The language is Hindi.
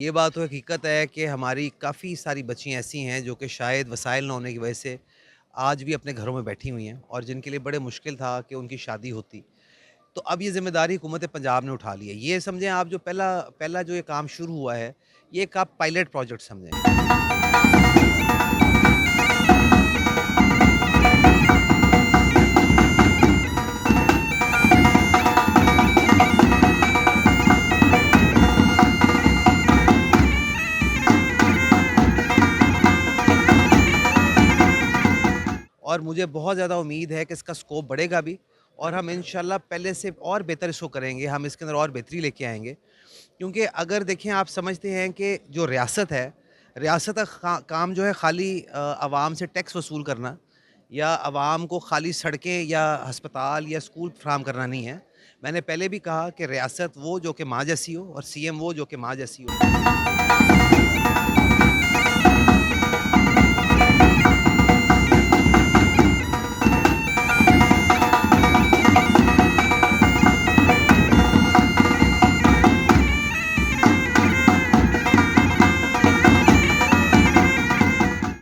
ये बात तो हकीकत है कि हमारी काफ़ी सारी बच्चियाँ ऐसी हैं जो कि शायद वसाइल ना होने की वजह से आज भी अपने घरों में बैठी हुई हैं और जिनके लिए बड़े मुश्किल था कि उनकी शादी होती। तो अब ये ज़िम्मेदारी हुकूमत पंजाब ने उठा ली है। ये समझें आप जो पहला पहला जो ये काम शुरू हुआ है, ये एक आप पायलट प्रोजेक्ट समझें। और मुझे बहुत ज़्यादा उम्मीद है कि इसका स्कोप बढ़ेगा भी और हम इंशाल्लाह पहले से और बेहतर इसको करेंगे, हम इसके अंदर और बेहतरी लेके आएँगे। क्योंकि अगर देखें आप समझते हैं कि जो रियासत है, रियासत का काम जो है खाली अवाम से टैक्स वसूल करना या अवाम को खाली सड़कें या अस्पताल या स्कूल फराहम करना नहीं है। मैंने पहले भी कहा कि रियासत वो जो कि माँ जैसी हो और सीएम वो जो कि माँ जैसी हो।